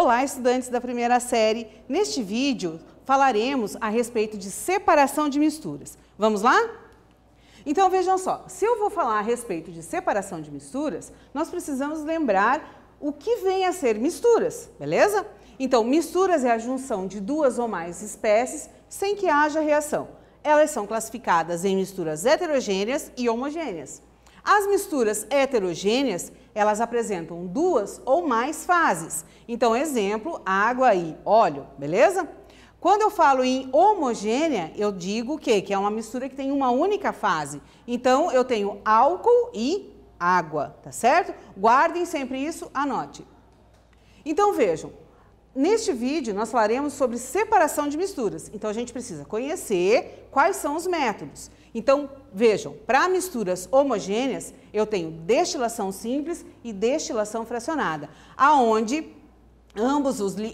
Olá, estudantes da primeira série. Neste vídeo falaremos a respeito de separação de misturas. Vamos lá? Então vejam só, se eu vou falar a respeito de separação de misturas, nós precisamos lembrar o que vem a ser misturas, beleza? Então, misturas é a junção de duas ou mais espécies sem que haja reação. Elas são classificadas em misturas heterogêneas e homogêneas. As misturas heterogêneas, elas apresentam duas ou mais fases. Então, exemplo, água e óleo, beleza? Quando eu falo em homogênea, eu digo o quê? Que é uma mistura que tem uma única fase. Então, eu tenho álcool e água, tá certo? Guardem sempre isso, anote. Então, vejam, neste vídeo nós falaremos sobre separação de misturas. Então, a gente precisa conhecer quais são os métodos. Então, vejam, para misturas homogêneas, eu tenho destilação simples e destilação fracionada, aonde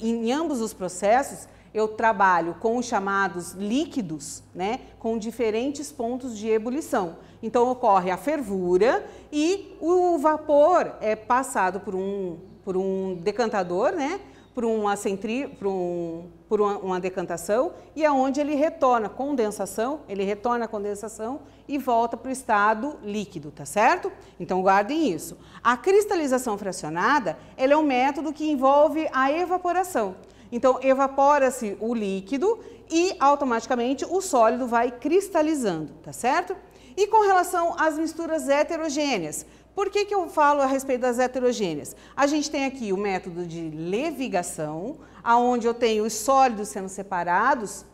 em ambos os processos eu trabalho com os chamados líquidos, né, com diferentes pontos de ebulição. Então, ocorre a fervura e o vapor é passado por um decantador, né, por uma decantação, e é onde ele retorna a condensação e volta para o estado líquido, tá certo? Então guardem isso. A cristalização fracionada, ela é um método que envolve a evaporação. Então evapora-se o líquido e automaticamente o sólido vai cristalizando, tá certo? E com relação às misturas heterogêneas, por que eu falo a respeito das heterogêneas? A gente tem aqui o método de levigação, onde eu tenho os sólidos sendo separados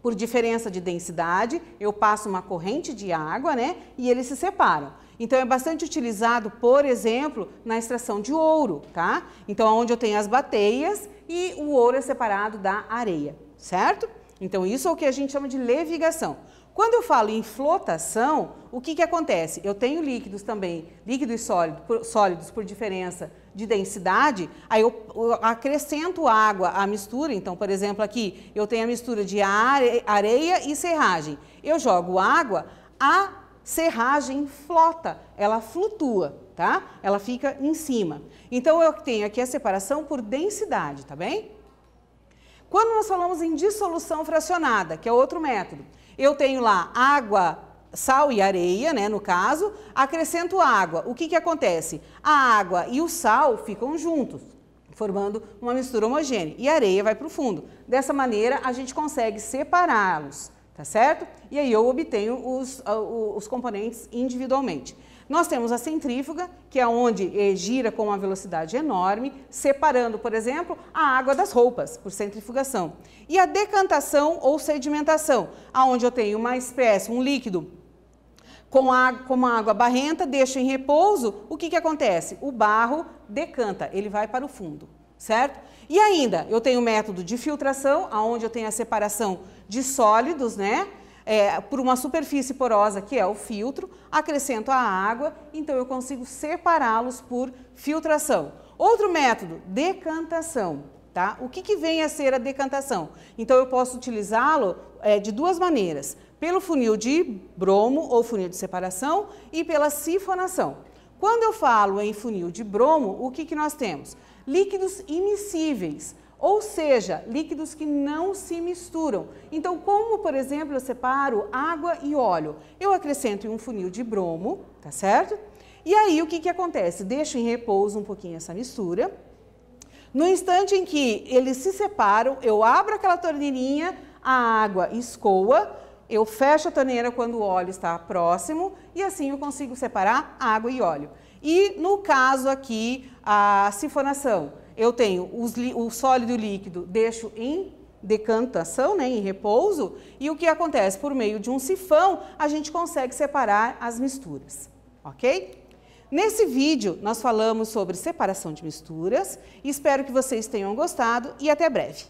por diferença de densidade, eu passo uma corrente de água, né, e eles se separam. Então, é bastante utilizado, por exemplo, na extração de ouro, tá? Então, onde eu tenho as bateias e o ouro é separado da areia, certo? Então, isso é o que a gente chama de levigação. Quando eu falo em flotação, o que acontece? Eu tenho líquidos também, líquidos sólidos por diferença de densidade, aí eu acrescento água à mistura. Então, por exemplo, aqui eu tenho a mistura de areia e serragem. Eu jogo água, a serragem flota, ela flutua, tá? Ela fica em cima. Então, eu tenho aqui a separação por densidade, tá bem? Quando nós falamos em dissolução fracionada, que é outro método, eu tenho lá água, sal e areia, né, no caso, acrescento água. O que acontece? A água e o sal ficam juntos, formando uma mistura homogênea, e a areia vai para o fundo. Dessa maneira, a gente consegue separá-los, tá certo? E aí eu obtenho os componentes individualmente. Nós temos a centrífuga, que é onde gira com uma velocidade enorme, separando, por exemplo, a água das roupas, por centrifugação. E a decantação ou sedimentação, onde eu tenho uma espécie, um líquido com uma água barrenta, deixo em repouso, o que acontece? O barro decanta, ele vai para o fundo, certo? E ainda, eu tenho o método de filtração, onde eu tenho a separação de sólidos, né? Por uma superfície porosa, que é o filtro, acrescento a água, então eu consigo separá-los por filtração. Outro método, decantação, tá? O que vem a ser a decantação? Então eu posso utilizá-lo de duas maneiras, pelo funil de bromo ou funil de separação e pela sifonação. Quando eu falo em funil de bromo, o que nós temos? Líquidos immiscíveis, ou seja, líquidos que não se misturam. Então, como, por exemplo, eu separo água e óleo? Eu acrescento em um funil de bromo, tá certo? E aí, o que acontece? Deixo em repouso um pouquinho essa mistura. No instante em que eles se separam, eu abro aquela torneirinha, a água escoa, eu fecho a torneira quando o óleo está próximo e assim eu consigo separar água e óleo. E no caso aqui, a sifonação, eu tenho o sólido e o líquido, deixo em decantação, né, em repouso, e o que acontece? Por meio de um sifão, a gente consegue separar as misturas, ok? Nesse vídeo, nós falamos sobre separação de misturas, espero que vocês tenham gostado e até breve.